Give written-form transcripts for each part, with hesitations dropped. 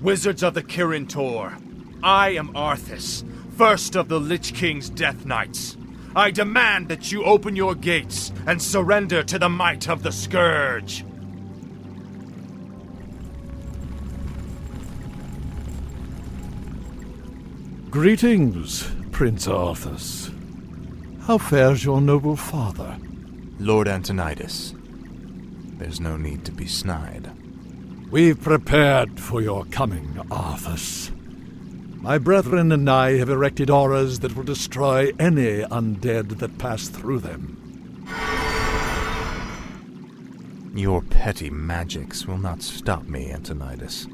Wizards of the Kirin Tor, I am Arthas, first of the Lich King's Death Knights. I demand that you open your gates and surrender to the might of the Scourge. Greetings, Prince Arthas. How fares your noble father? Lord Antonidas, there's no need to be snide. We've prepared for your coming, Arthas. My brethren and I have erected auras that will destroy any undead that pass through them. Your petty magics will not stop me, Antonidas.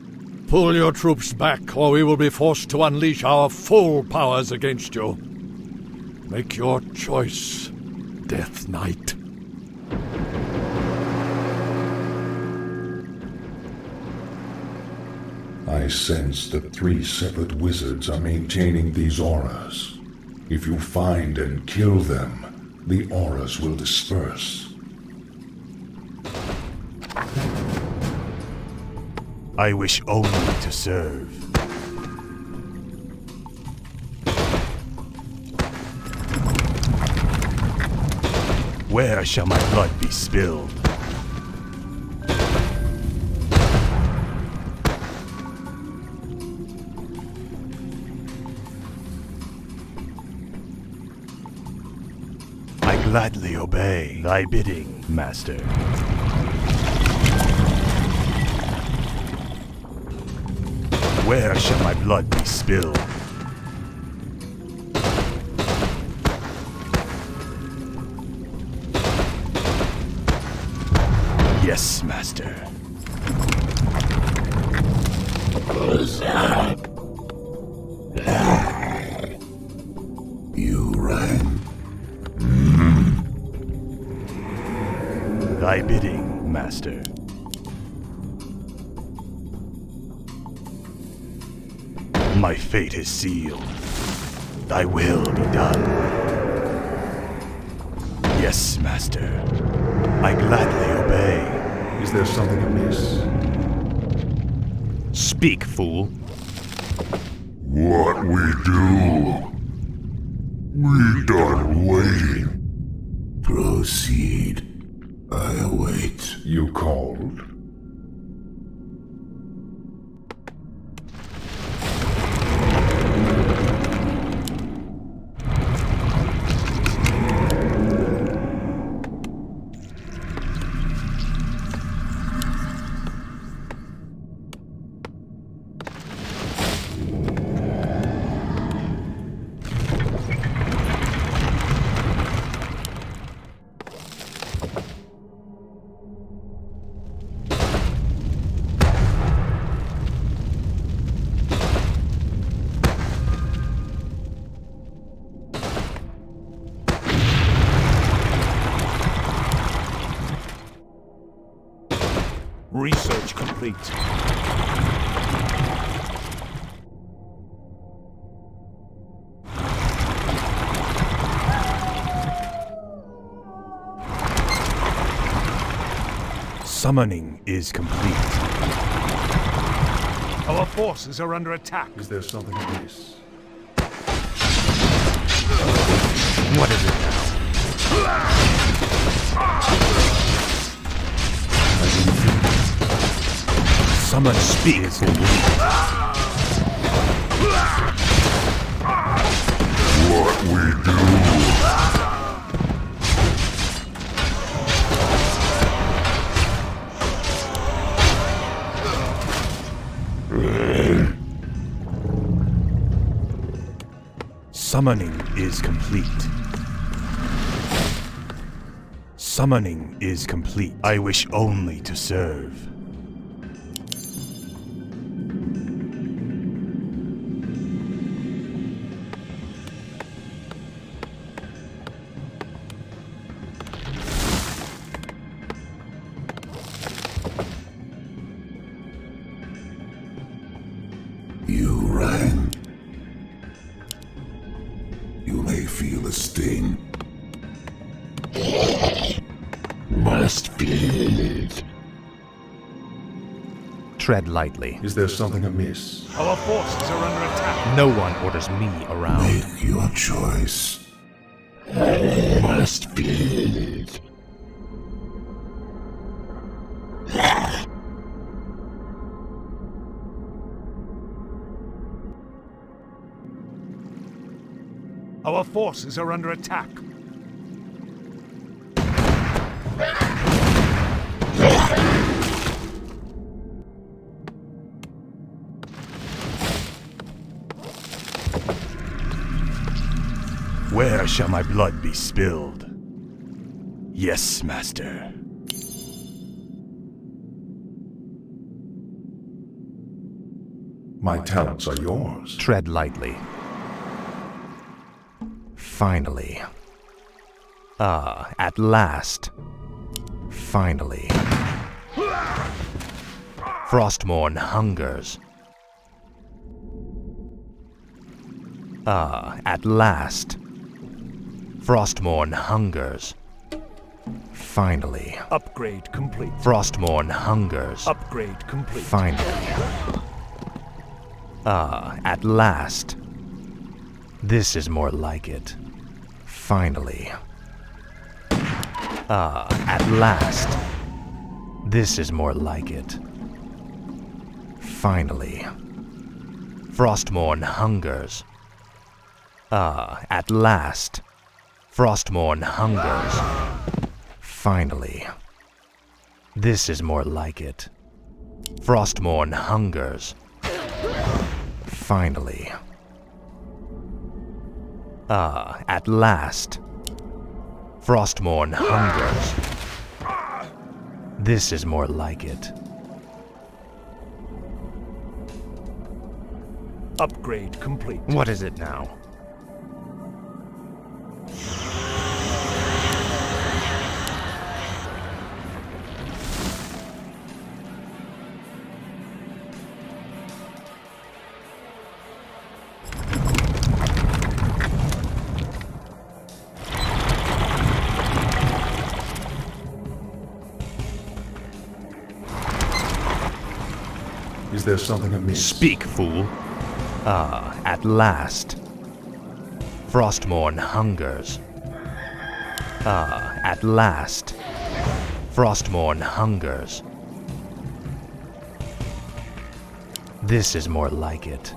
Pull your troops back, or we will be forced to unleash our full powers against you. Make your choice, Death Knight. I sense that 3 separate wizards are maintaining these auras. If you find and kill them, the auras will disperse. I wish only to serve. Where shall my blood be spilled? I gladly obey thy bidding, Master. Where shall my blood be spilled? Yes, Master. You rang. Thy bidding, Master. My fate is sealed. Thy will be done. Yes, Master. I gladly obey. Is there something amiss? Speak, fool. What we do? We done waiting. Proceed. I await. You called? Research complete. Summoning is complete. Our forces are under attack. Is there something amiss? What is it now? Summon speak is complete. What we do? Summoning is complete. Summoning is complete. I wish only to serve. You rang. You may feel a sting. Must feel it. Tread lightly. Is there something amiss? Our forces are under attack. No one orders me around. Make your choice. I must bleed. Our forces are under attack. Where shall my blood be spilled? Yes, master. My talents are yours. Tread lightly. Finally. At last. Finally. Frostmourne hungers. At last. Frostmourne hungers. Finally. Upgrade complete. Frostmourne hungers. Upgrade complete. Finally. At last. This is more like it. Finally. At last. This is more like it. Finally. Frostmourne hungers. At last. Frostmourne hungers. Finally. This is more like it. Frostmourne hungers. Finally. At last. Frostmourne hungers. This is more like it. Upgrade complete. What is it now? Is there something amiss? Speak, fool. At last. Frostmourne hungers. At last. Frostmourne hungers. This is more like it.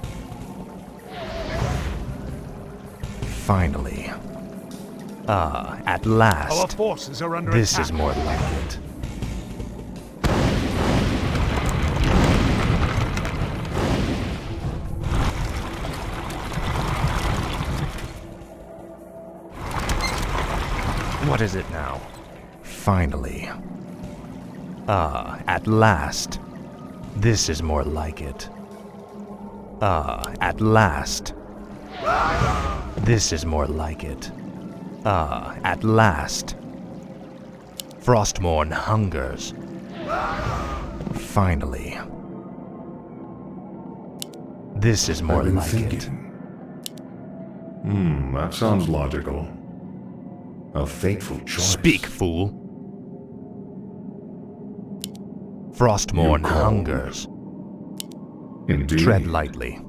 Finally. At last. Our forces are under This attack. is more like it. What is it now? Finally. At last. This is more like it. At last. This is more like it. At last. Frostmourne hungers. Finally. This is more I've been like thinking. it. That sounds logical. A fateful choice. Speak, fool. Frostmourne You called. hungers. Indeed. Tread lightly.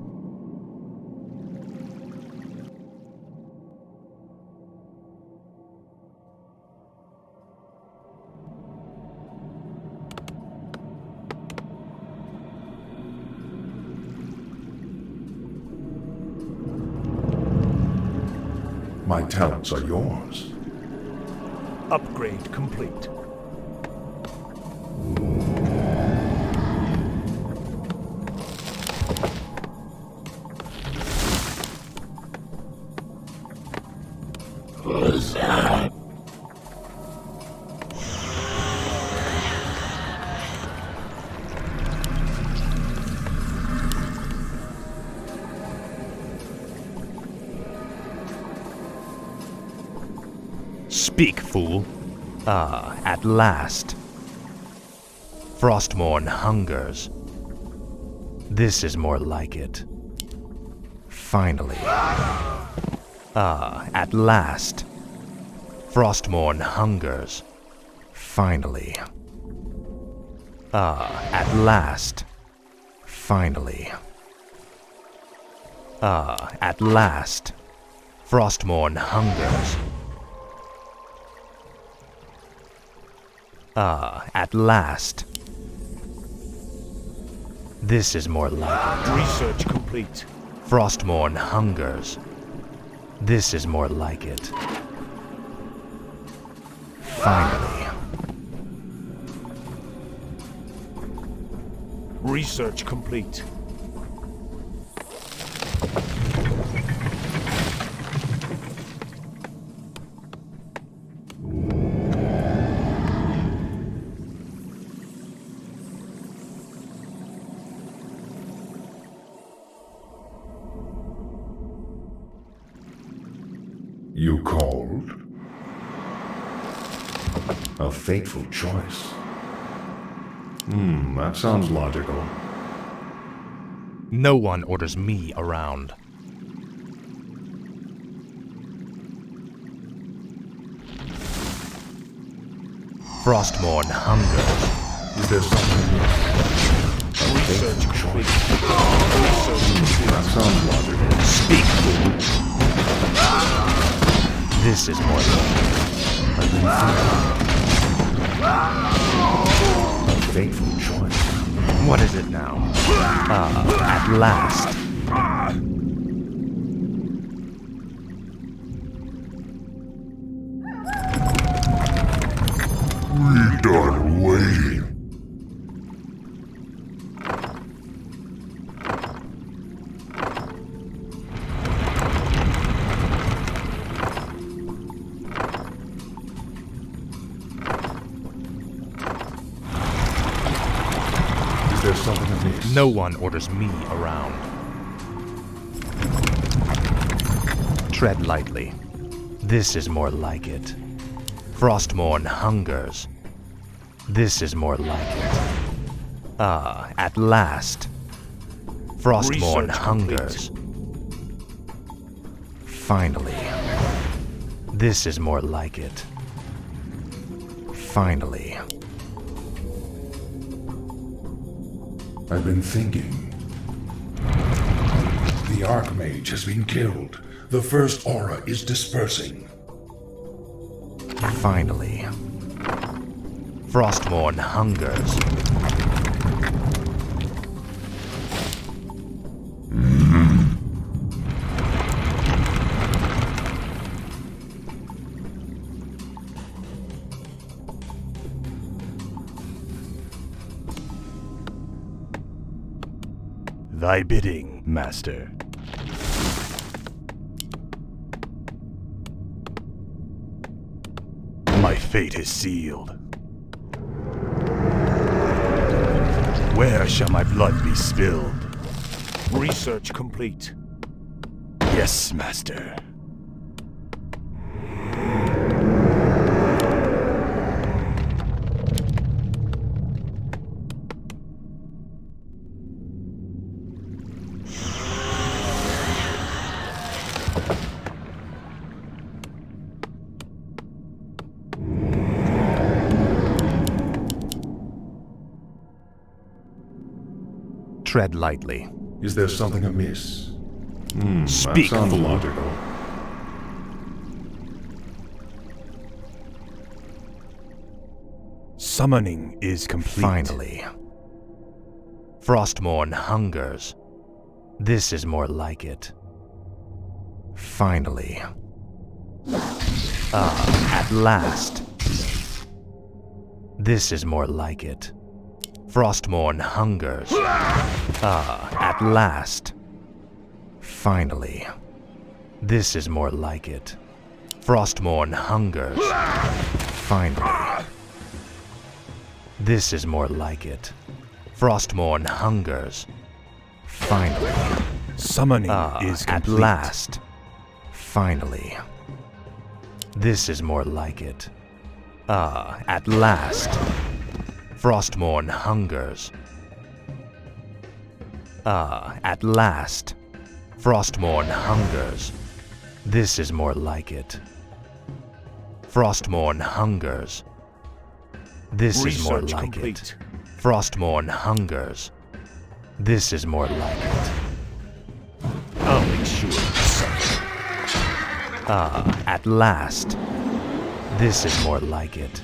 My talents are yours. Upgrade complete. Speak, fool. At last. Frostmourne hungers. This is more like it. Finally. At last. Frostmourne hungers. Finally. At last. Finally. At last. Frostmourne hungers. At last. This is more like it. Research complete. Frostmourne hungers. This is more like it. Finally. Research complete. You called? A fateful choice. That sounds logical. No one orders me around. Frostmourne hungers. Is there something? A Research fateful complete. choice. That sounds logical. Speak, fool. This is more I've been thinking. A fateful choice. What is it now? At last. We done waiting. Is there something amiss? No one orders me around. Tread lightly. This is more like it. Frostmourne hungers. This is more like it. At last. Frostmourne Research hungers. Finally. This is more like it. Finally. I've been thinking. The Archmage has been killed. The first aura is dispersing. Finally. Frostmourne hungers. Thy bidding, master. My fate is sealed. Where shall my blood be spilled? Research complete. Yes, master. Tread lightly. Is there something amiss? Speak, That sounds fool. logical. Summoning is complete. Finally. Frostmourne hungers. This is more like it. Finally. At last. This is more like it. Frostmourne hungers. At last. Finally. This is more like it. Frostmourne hungers. Finally. This is more like it. Frostmourne hungers. Finally. Summoning is At complete. last. Finally. This is more like it. At last. Frostmourne hungers. At last. Frostmourne hungers. This is more like it. Frostmourne hungers. This is more Research like complete. it. Frostmourne hungers. This is more like it. I'll make sure you suffer. Ah, at last. This is more like it.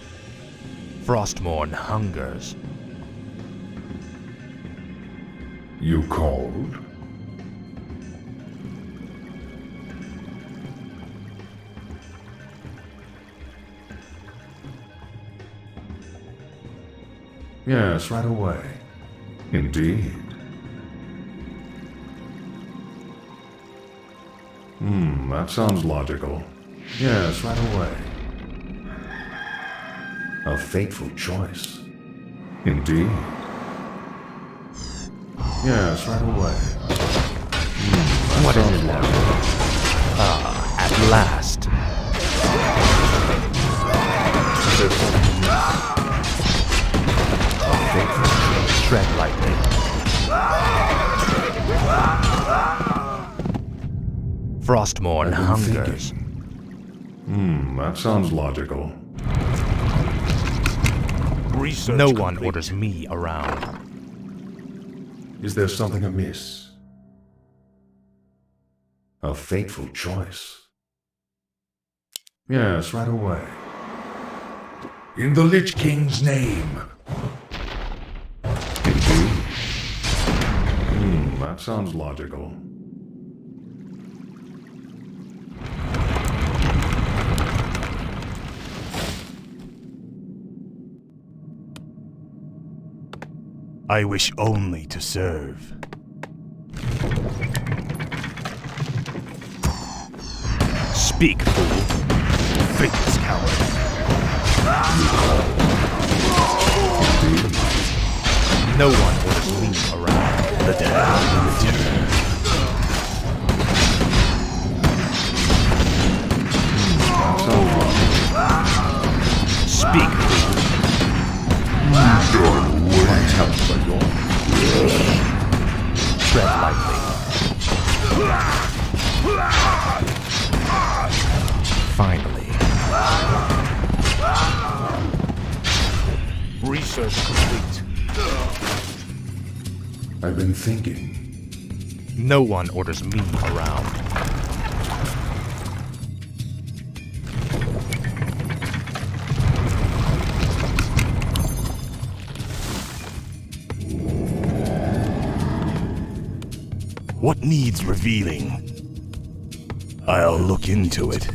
Frostmourne hungers. You called? Yes, right away. Indeed. That sounds logical. Yes, right away. A fateful choice. Indeed. Yes, right away. What is it now? Ah, at last. There's something A fateful choice. Tread lightly. Frostmourne hungers. that sounds logical. Research No one complete. orders me around. Is there something amiss? A fateful choice. Yes, right away. In the Lich King's name. Indeed. That sounds logical. I wish only to serve. Speak, fool. Faithless coward. No one orders me around. The dead will return. Speak, fool. Tread lightly. Finally. Research complete. I've been thinking. No one orders me around. What needs revealing? I'll look into it.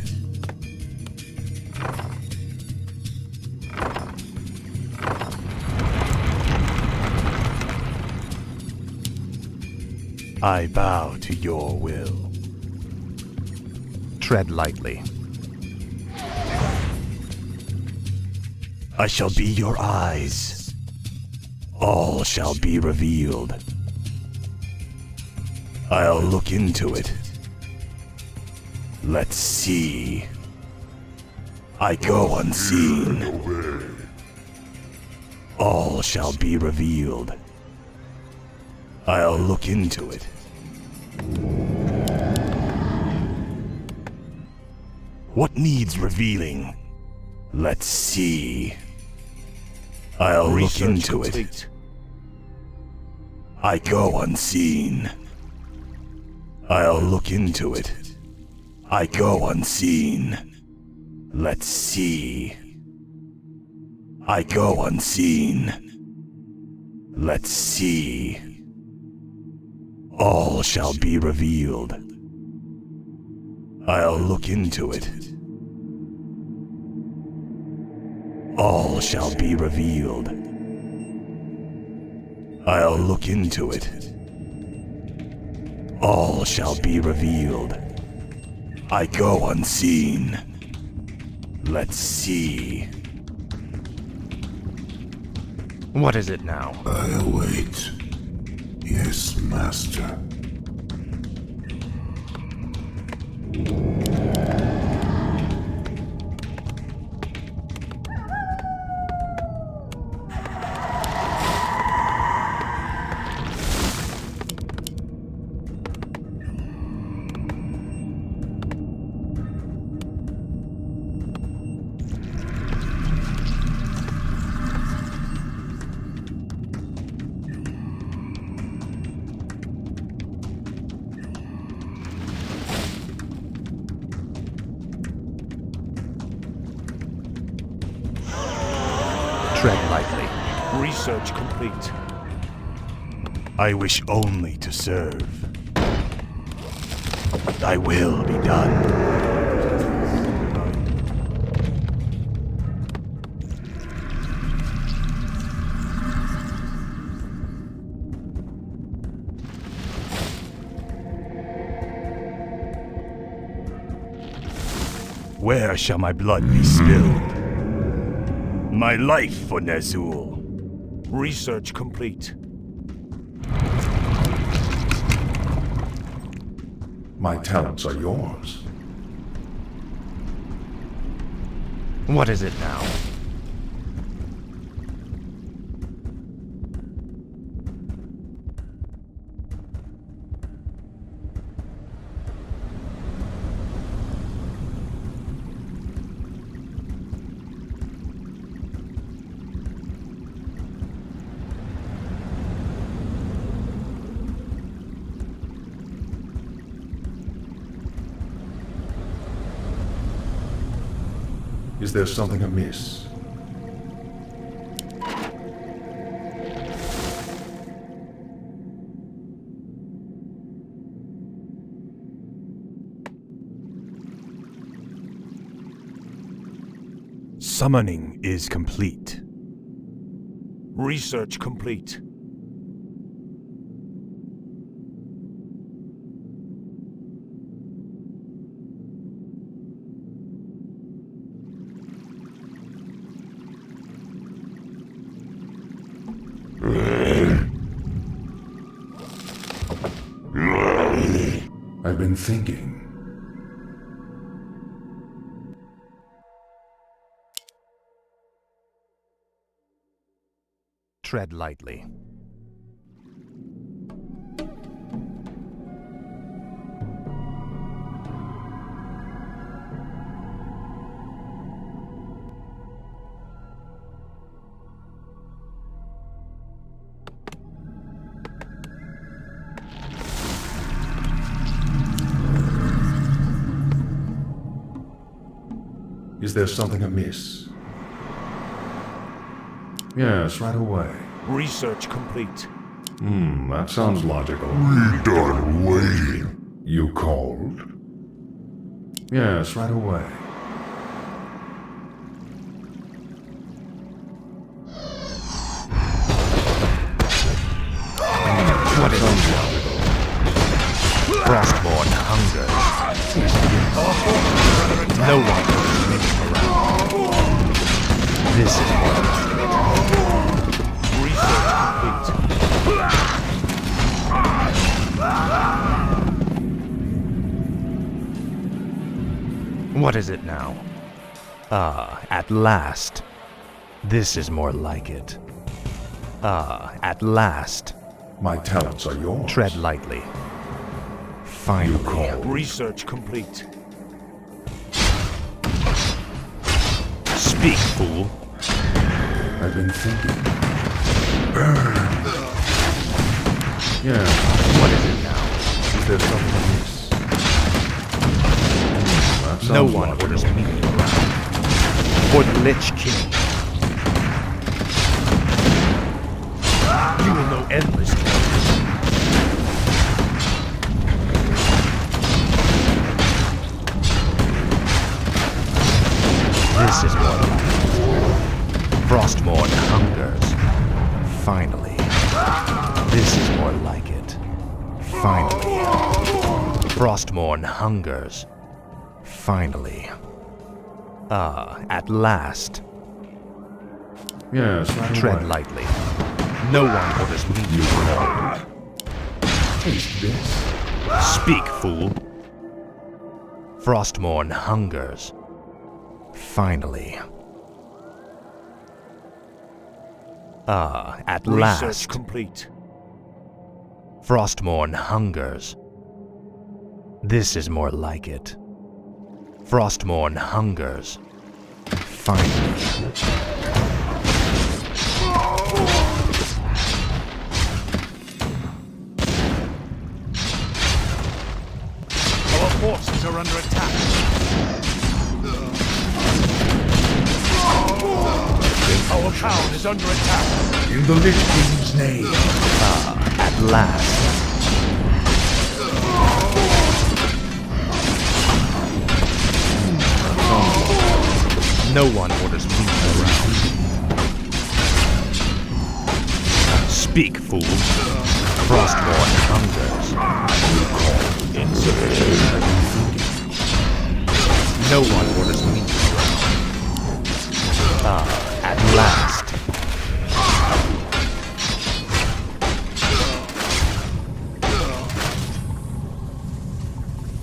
I bow to your will. Tread lightly. I shall be your eyes. All shall be revealed. I'll look into it. Let's see. I go unseen. All shall be revealed. I'll look into it. What needs revealing? Let's see. I'll look Research into it. complete. I go unseen. I'll look into it. I go unseen. Let's see. I go unseen. Let's see. All shall be revealed. I'll look into it. All shall be revealed. I'll look into it. All shall be revealed. I go unseen. Let's see. What is it now? I await. Yes, Master. lightly. Research complete. I wish only to serve. Thy will be done. Where shall my blood be spilled? My life for Ner'zhul. Research complete. My talents are yours. What is it now? Is there something amiss? Summoning is complete. Research complete. I've been thinking. Tread lightly. Is there something amiss? Yes, right away. Research complete. That sounds logical. We done waiting. You called? Yes, right away. What is it? Frostborn hunger. No one is moving around. This is more like it. Research complete. What is it now? Ah, at last. This is more like it. Ah, at last. My talents are yours. Tread lightly. Finally. You called. Research complete. Speak, fool. I've been thinking. Burn. Yeah. What is it now? Is there something amiss? That sounds No one logical. orders me around. For the Lich King. You will know endless troubles. This is more like it. Frostborn hungers. Finally. This is more like it. Finally. Frostborn hungers. Finally. Ah, at last. Yes, right Tread away. lightly. No one orders me You to called. Taste this. speak, fool. Frostborn hungers. Finally. Ah, at Research last. complete. Frostborn hungers. This is more like it. Frostborn hungers. Finally. Our forces are under attack. Our town is is under attack. In the Lich King's name. At last. No one orders me around. Speak, fool. Frostborn hungers. Insufficient. No one orders me around. At last.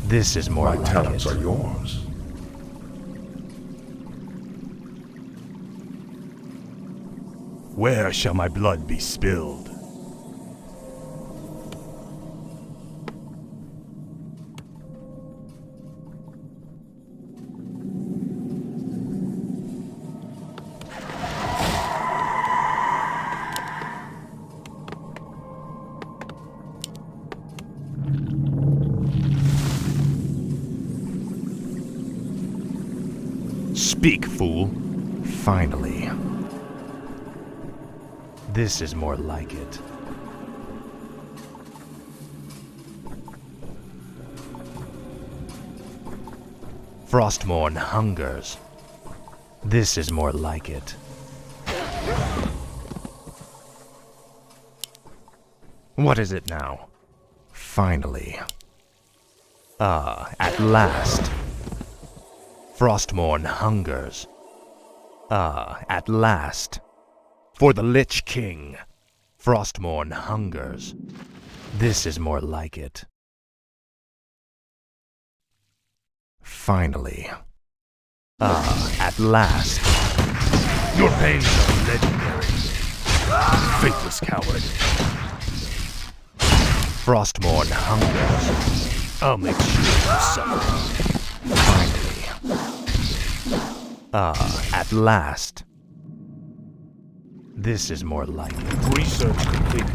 This is more My like talents it. are yours. Where shall my blood be spilled? Speak, fool. Finally. This is more like it. Frostmourne hungers. This is more like it. What is it now? Finally. At last. Frostmourne hungers. At last. For the Lich King. Frostmourne hungers. This is more like it. Finally. At last. Your pains are legendary. Faithless coward. Frostmourne hungers. I'll make sure you suffer. Finally. At last. This is more like it. Research complete.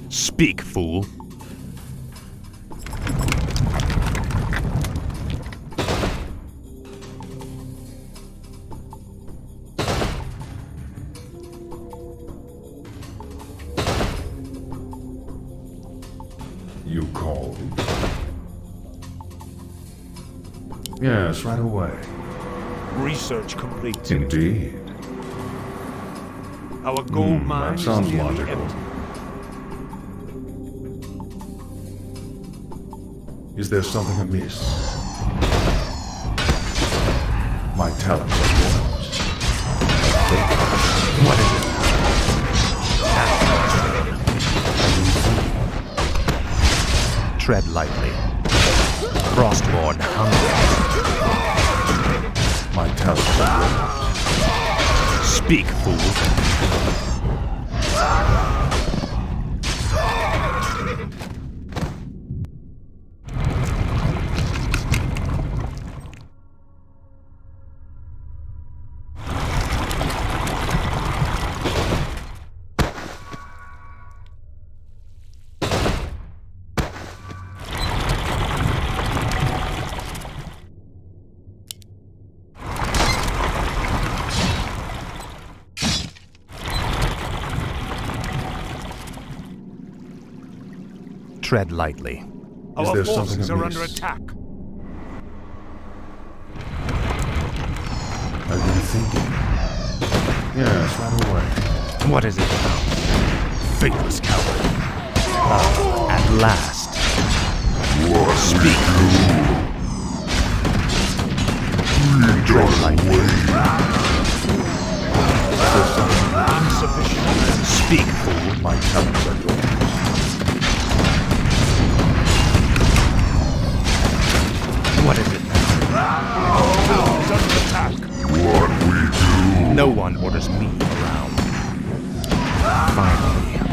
Speak, fool. You called? Yes, right away. Research complete. Indeed. Our gold mine That is sounds nearly logical. empty. Is there something amiss? My talents are yours. What is it? Tread lightly. Frostborn hungers. My talents are yours. Speak, fool. Tread lightly. Is Our there forces something are amiss? under attack. I've been thinking. Yes, right away. What is it now? Faithless coward. At last. Speak. Done waiting. Insufficient. Speak, fool. My talents are yours. What is it now? Hounds under attack. What we do? No one orders me around. Finally, you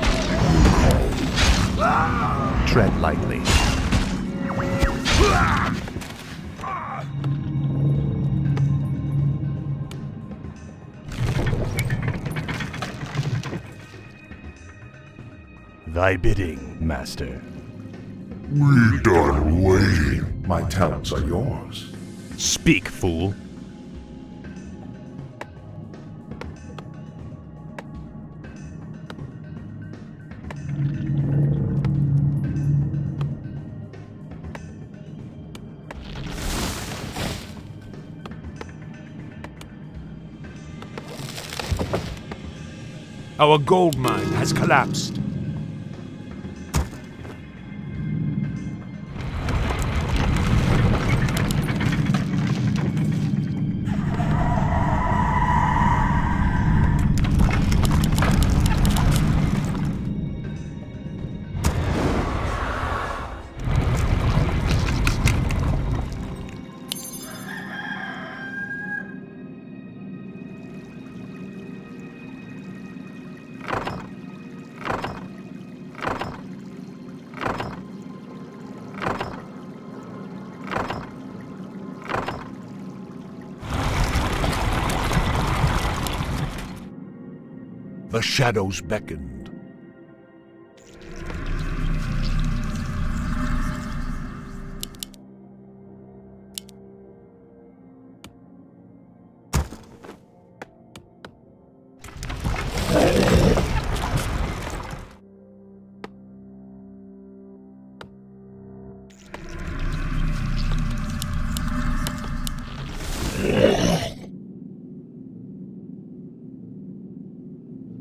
call. Tread lightly. Thy bidding, master. We done waiting. My talents are yours. Speak, fool. Our gold mine has collapsed. The shadows beckoned.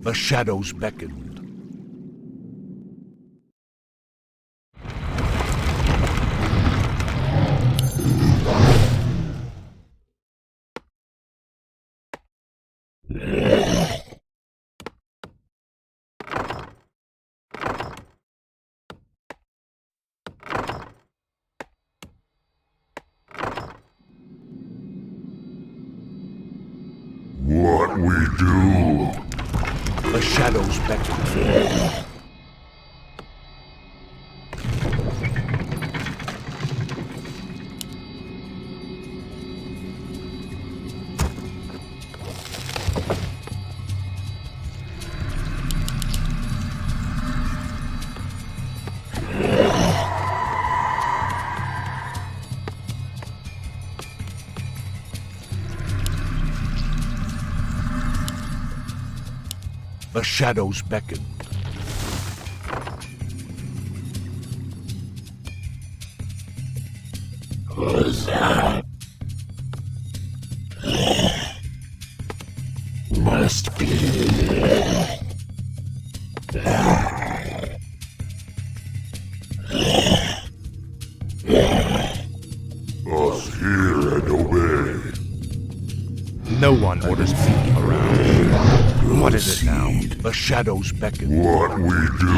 The shadows beckoned. What we do? The shadows beckoned. The shadows beckoned. Must be. Us hear and obey. No one orders me around. What is it now? The shadows beckoned. What we do?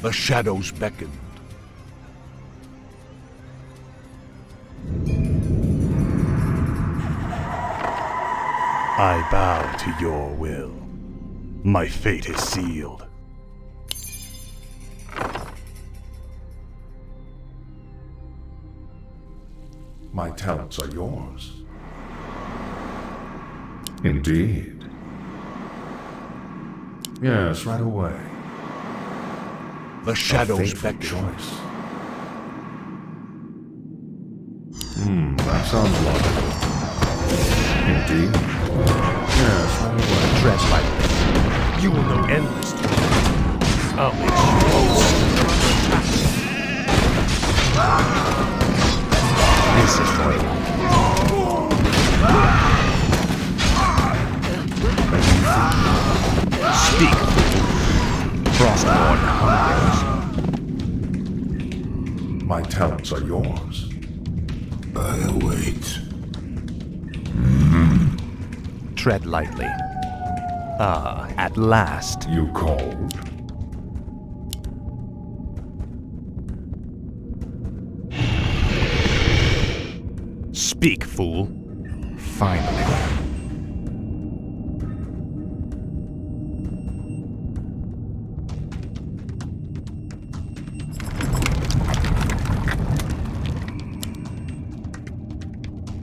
The shadows beckoned. I bow to your will. My fate is sealed. My talents are yours. Indeed. Yes, right away. The shadows Fateful beckon. choice. That sounds logical. Indeed. Yes, Tread lightly. You will know endless time. I'll make This is more like it. Speak, Frostborn hungers. My talents are yours. I await. Tread lightly. Ah, at last. You called? Speak, fool. Finally.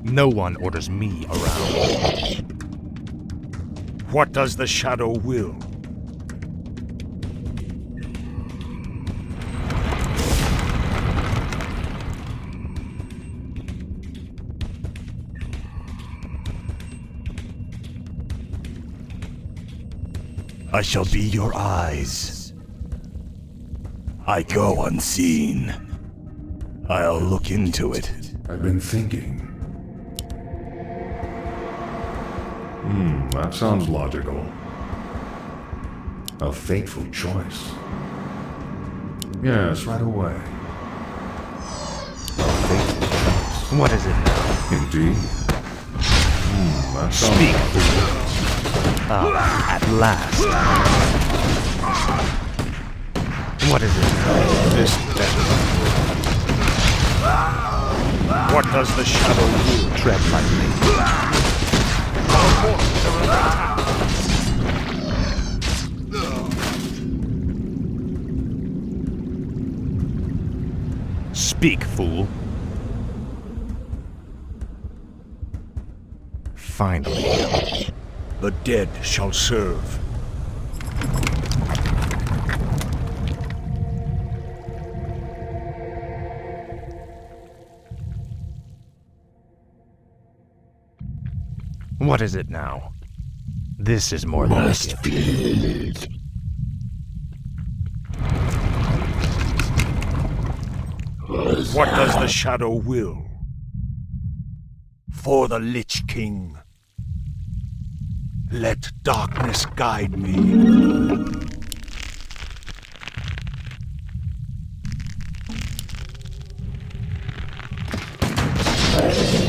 No one orders me around. What does the shadow will? I shall be your eyes. I go unseen. I'll look into it. I've been thinking. That sounds logical. A fateful choice. Yes, right away. A fateful choice. What is it now? Indeed. That sounds Speak, fool. Ah, at last. What is it now? This death. What does the shadow will? Tread lightly. Speak, fool. Finally. The dead shall serve. What is it now? This is more like it. What does the shadow will? For the Lich King. Let darkness guide me.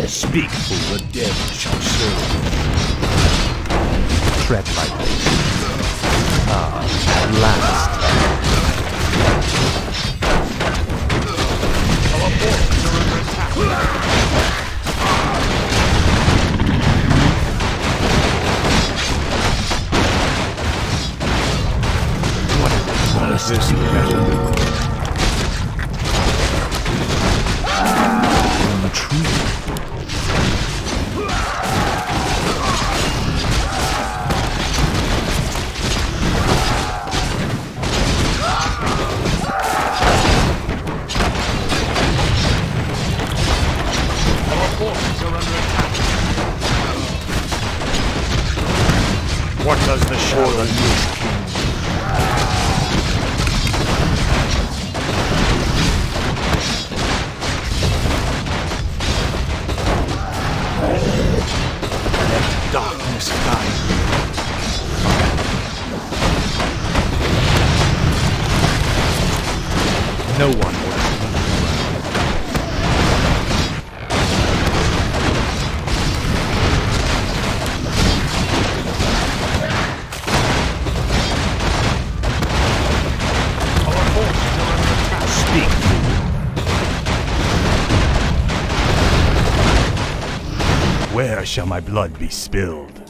Speak, fool. The dead shall serve. Tread lightly. Ah, at last. Our forces are under attack. What is This better. on the tree? What does the shadow will? Let darkness guide me. No one orders me. Speak, fool. Where shall my blood be spilled?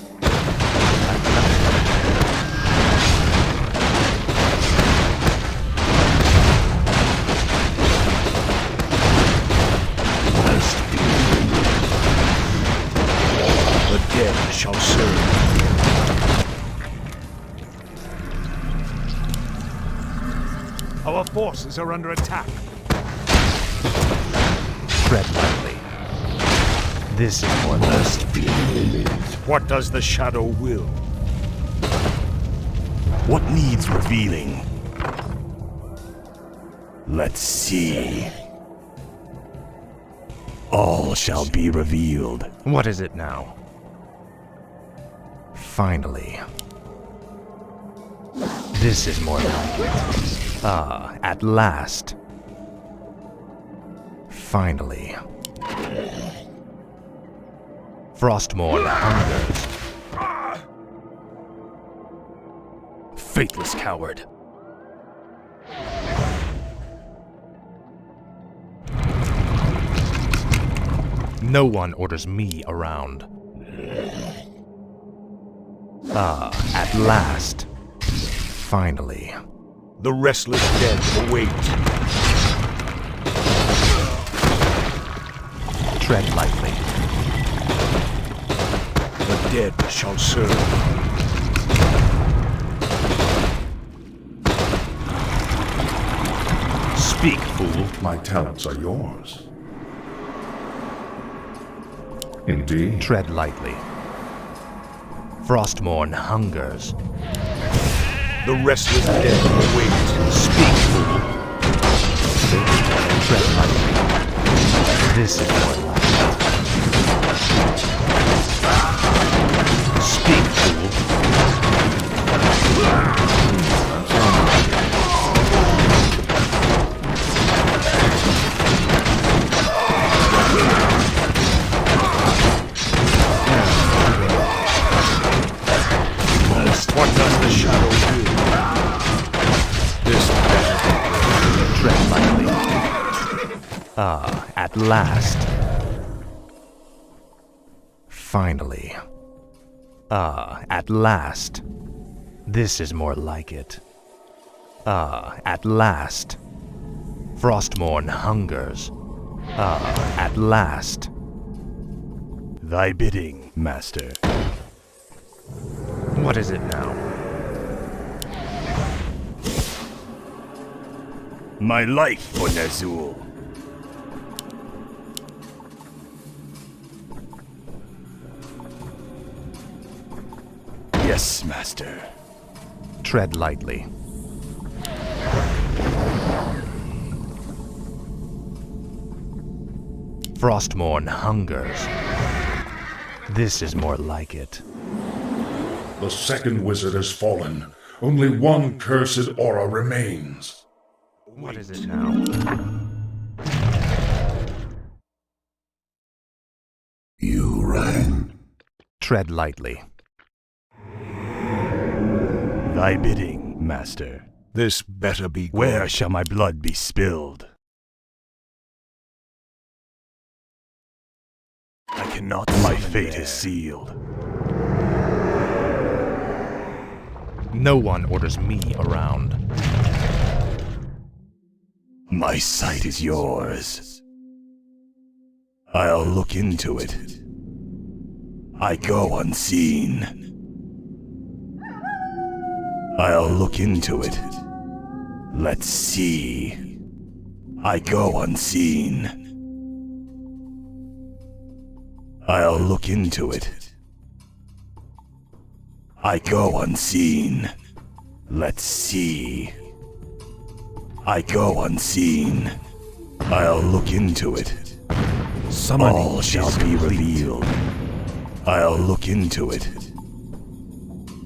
The dead shall serve. Our forces are under attack. Tread lightly. This is more like it. What does the shadow will? What needs revealing? Let's see. All shall be revealed. What is it now? Finally. This is more like it. Ah, at last. Finally. Frostmourne hungers. Faithless coward. No one orders me around. Ah, at last. Finally. The restless dead await. Tread lightly. The dead shall serve. Speak, fool. My talents are yours. Indeed. Tread lightly. Frostmourne hungers. The restless dead await. Speak, fool. Tread lightly. This is more like it. Speak, fool. What does the shadow do? This Tread lightly. Ah, at last. Finally. Ah, at last. This is more like it. Ah, at last. Frostmourne hungers. Ah, at last. Thy bidding, master. What is it now? My life for Nazul. Yes, master. Tread lightly. Frostmourne hungers. This is more like it. The second wizard has fallen. Only one cursed aura remains. What is it now? You rang. Tread lightly. Thy bidding, master. This better be good. Where shall my blood be spilled? I cannot. My fate is sealed. No one orders me around. My sight is yours. I'll look into it. I go unseen. I'll look into it. Let's see. I go unseen. I'll look into it. I go unseen. Let's see. I go unseen. I'll look into it. All shall be revealed. I'll look into it.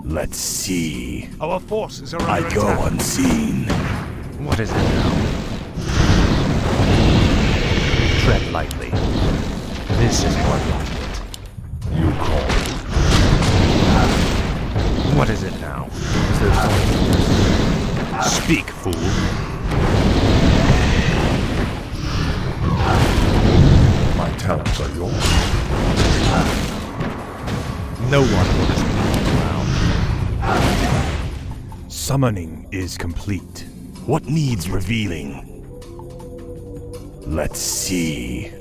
Let's see. Our forces are I under go attack. unseen. What is it now? Tread lightly. This is more like it. You call. What is it now? Is there something? Speak, fool. My talents are yours. No one orders me around. Summoning is complete. What needs revealing? Let's see.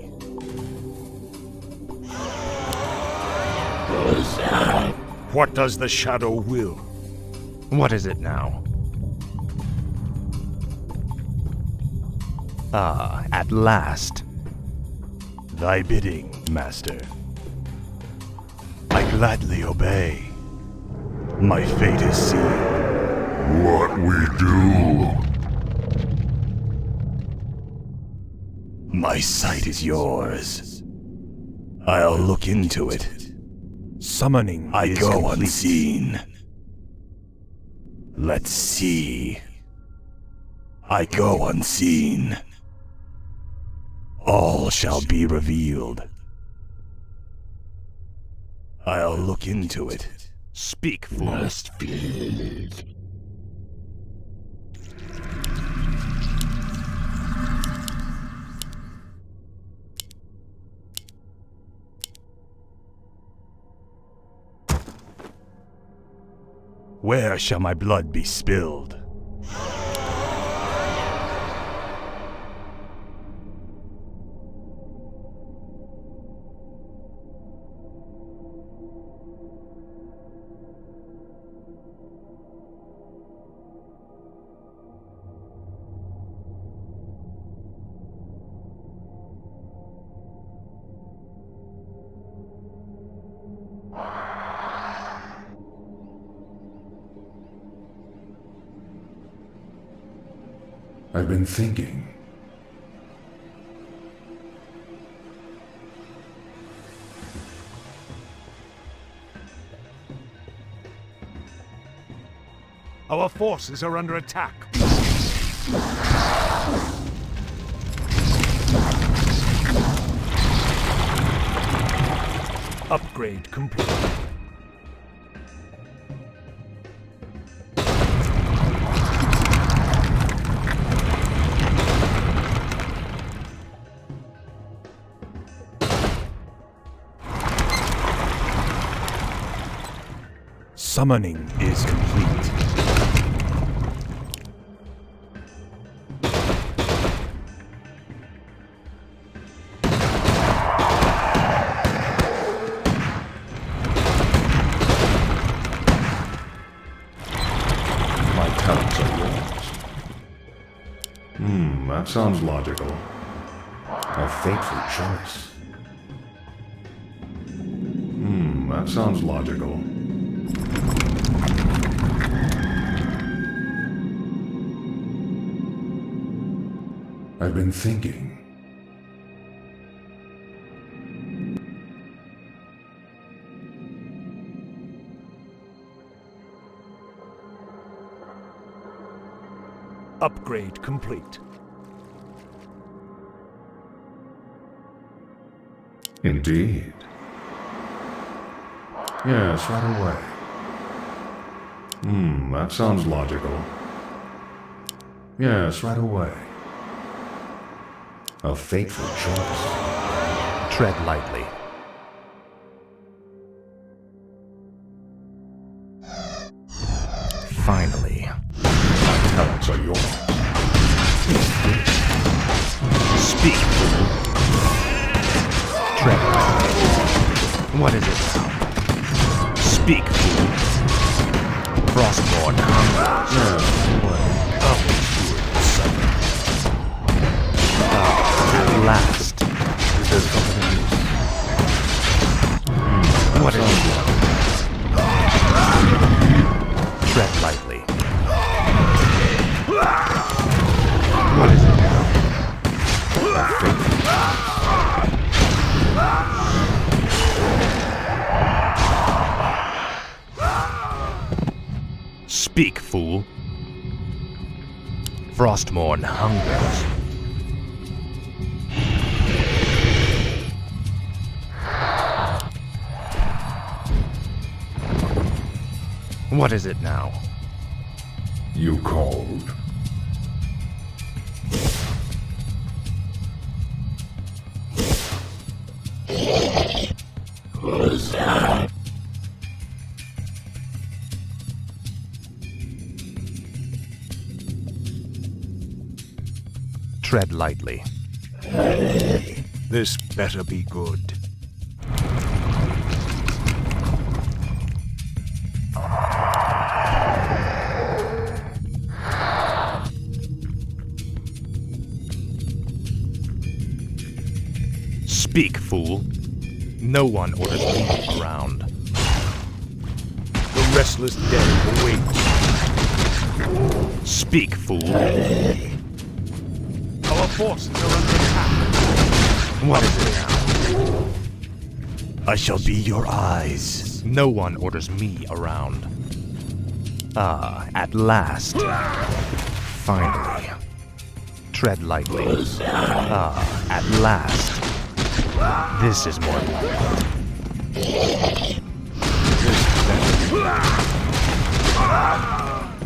What does the shadow will? What is it now? Ah, at last. Thy bidding, master. I gladly obey. My fate is sealed. What we do? My sight is yours. I'll look into it. Summoning I is go complete. unseen. Let's see. I go unseen. All shall be revealed. I'll look into it. Speak, fool. Must be. Where shall my blood be spilled? I've been thinking. Our forces are under attack. Upgrade complete. Summoning is complete. My talents are yours. That sounds logical. A fateful choice. That sounds logical. I've been thinking. Upgrade complete. Indeed. Yes, right away. That sounds logical. Yes, right away. A fateful choice. Tread lightly. Finally. My talents are yours. Speak, fool. Tread lightly. What is it now? Speak, fool. Frostborn hungers. At last. What is it? Tread lightly. What is it now? Speak, fool. Frostborn hungers. What is it now? You called. What is that? Tread lightly. This better be good. Speak, fool. No one orders me around. The restless dead await. Speak, fool. Our forces are under attack. What is it now? I shall be your eyes. No one orders me around. Ah, at last. Finally. Tread lightly. Ah, at last. This is more like it.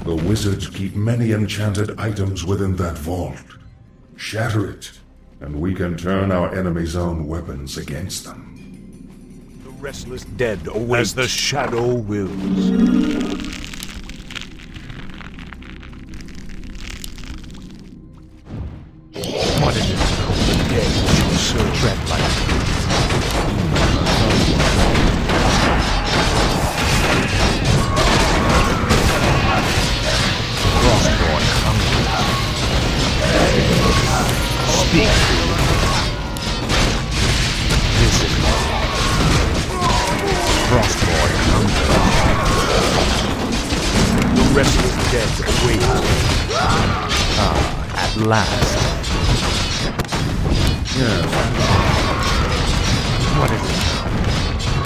The wizards keep many enchanted items within that vault. Shatter it, and we can turn our enemy's own weapons against them. The restless dead await as the shadow wills. What is it? The dead shall serve. Tread lightly. Frostborn hunger. Speak. This is more. Frostborn hunger. The restless dead await. Ah, at last. Yes, What is it?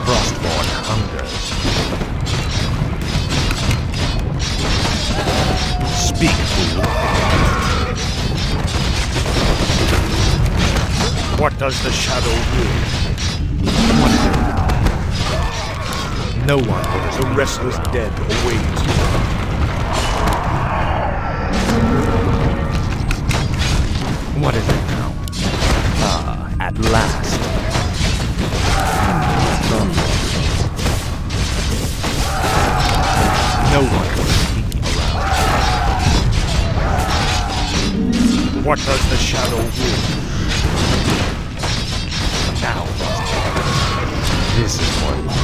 Frostborn hungers. Speak, fool. What does the shadow will? What is it now? No one orders The me restless around. dead await. What is it now? Ah, at last. No one orders me around. What does the shadow will? Now, this is more like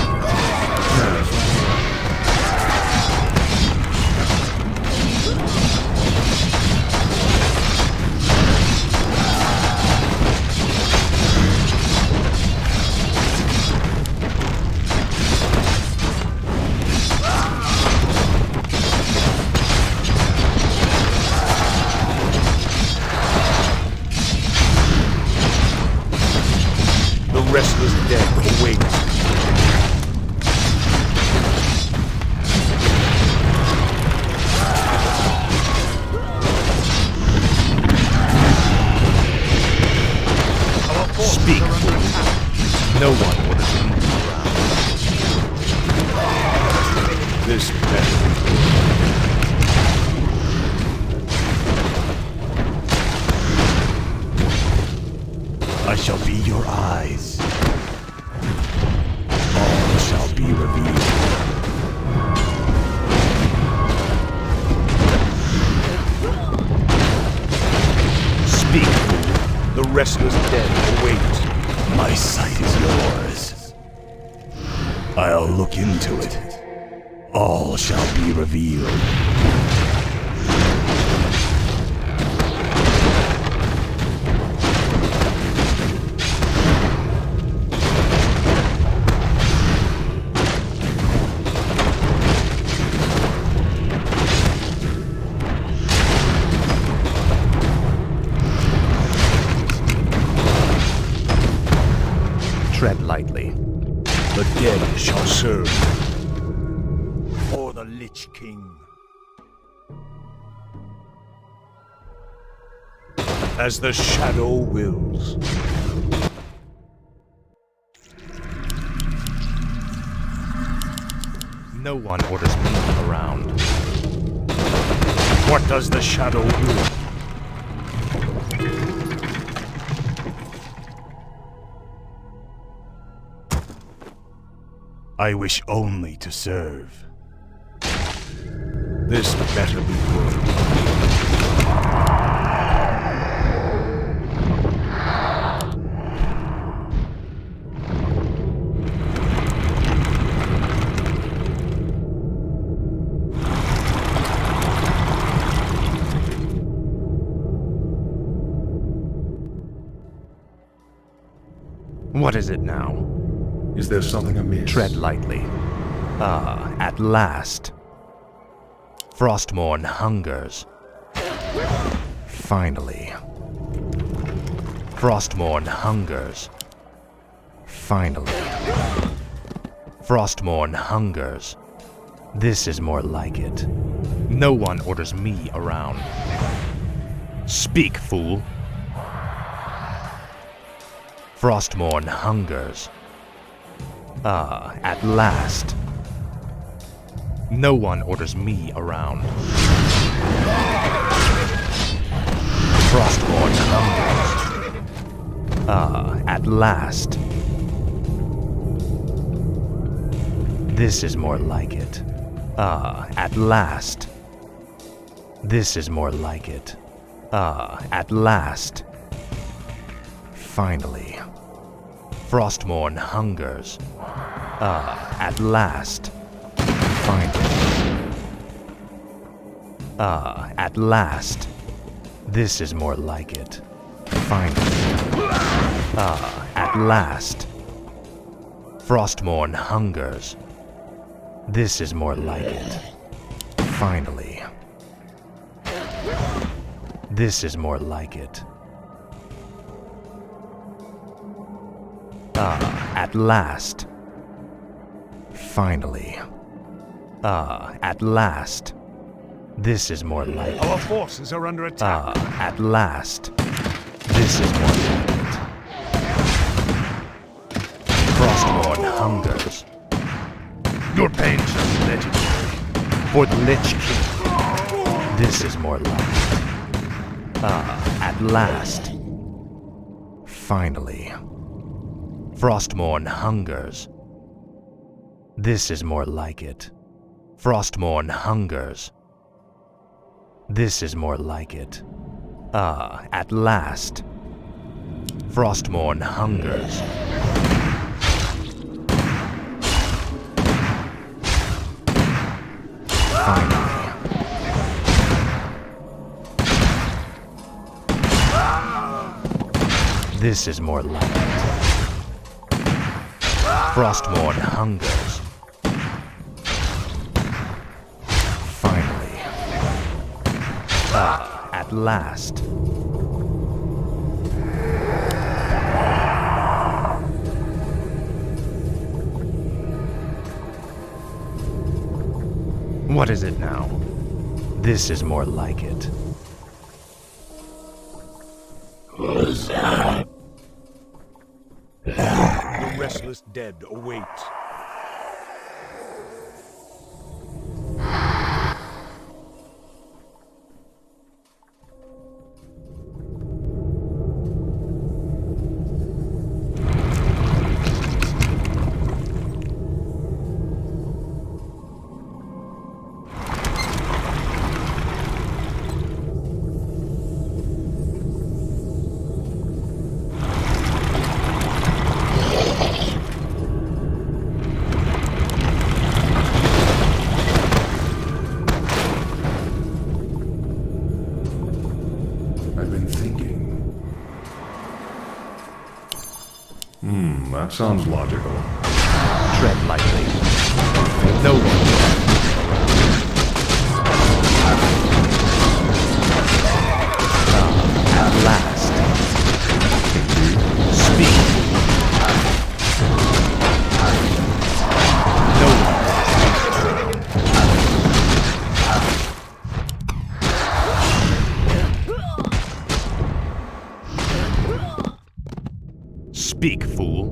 The restless dead await. Speak, fool. No one orders me around. This better. I shall be your eyes. All shall be revealed. Speak, fool. The restless dead await. My sight is yours. I'll look into it. All shall be revealed. Tread lightly. The dead shall serve. For the Lich King. As the shadow wills. No one orders me around. What does the shadow will? I wish only to serve. This better be good. What is it now? is there something amiss? Tread lightly. Ah, at last. Frostmourne hungers. Finally. Frostmourne hungers. Finally. Frostmourne hungers. This is more like it. No one orders me around. Speak, fool. Frostmourne hungers. Ah, at last. No one orders me around. Frostmourne hungers. Ah, at last. This is more like it. Ah, at last. This is more like it. Ah, at last. Finally. Frostmourne hungers. Ah, at last. Finally. Ah, at last. This is more like it. Finally. Ah, at last. Frostmourne hungers. This is more like it. Finally. This is more like it. Ah, at last. Finally. Ah, at last. This is more like it. Our forces are under attack. Ah, at last. This is more like it. Frostmourne hungers. Your pain shall be legendary. For the Lich King. This is more like it. Ah, at last. Finally. Frostmourne hungers. This is more like it. Frostmourne hungers. This is more like it. Ah, at last. Frostmourne hungers. Finally. This is more like it. Frostmourne hungers. Finally. Ah, at last. What is it now? This is more like it. The restless dead await. I've been thinking. That sounds logical. Tread lightly. No one. At last. Speak. No one. Speak, fool.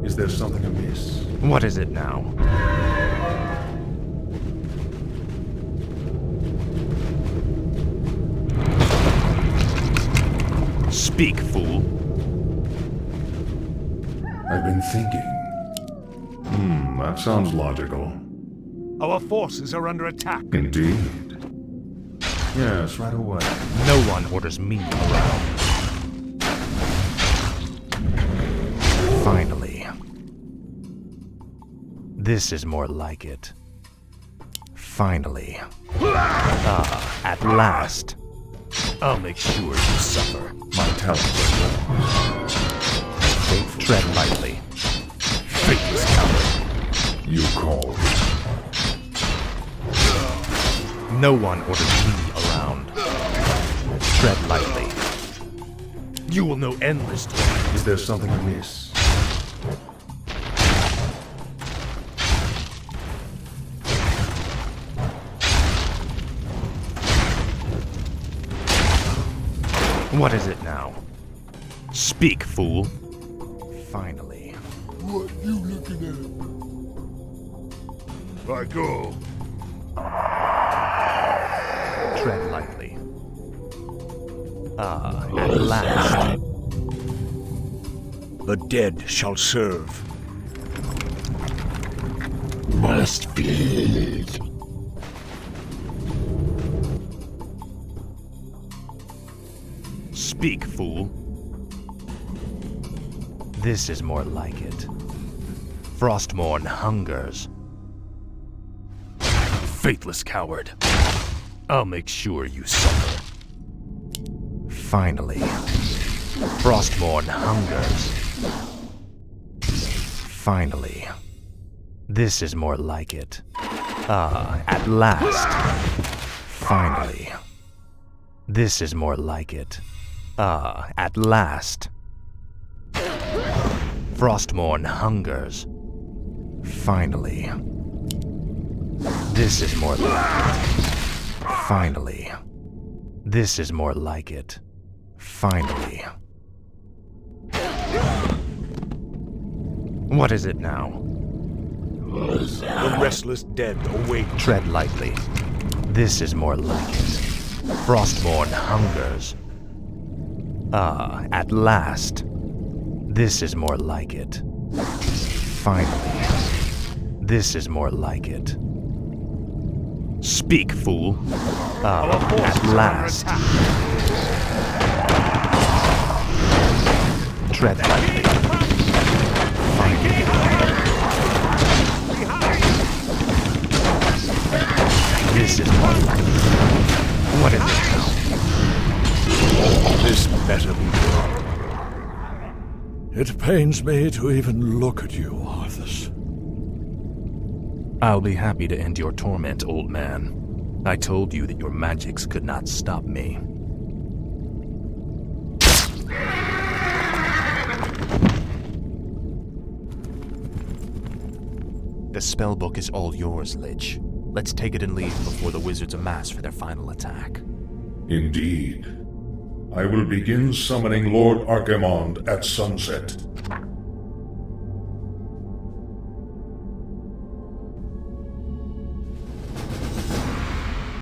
Is there something amiss? What is it now? Speak, fool. I've been thinking. That sounds logical. Our forces are under attack. Indeed. Yes, right away. No one orders me around. Finally. This is more like it. Finally. Ah, at last. I'll make sure you suffer. My talents are gone. Tread lightly. Faithless coward. You called. No one ordered me around. Tread lightly. You will know endless toil. Is there something amiss? What is it now? Speak, fool. Finally. What you looking at? I go. Tread lightly. Ah, at last. The dead shall serve. Must feed. Speak, fool. This is more like it. Frostmourne hungers. Faithless coward. I'll make sure you suffer. Finally. Frostmourne hungers. Finally. This is more like it. Ah, at last. Finally. This is more like it. Ah, at last. Frostmourne hungers. Finally. This is more like it. Finally. This is more like it. Finally. What is it now? The restless dead awake. Tread lightly. This is more like it. Frostmourne hungers. Ah, at last. This is more like it. Finally. This is more like it. Speak, fool. Ah, at last. Tread lightly. Finally. This is more like it. What is it now? This better be good. It pains me to even look at you, Arthas. I'll be happy to end your torment, old man. I told you that your magics could not stop me. The spellbook is all yours, Lich. Let's take it and leave before the wizards amass for their final attack. Indeed. I will begin summoning Lord Archimond at sunset.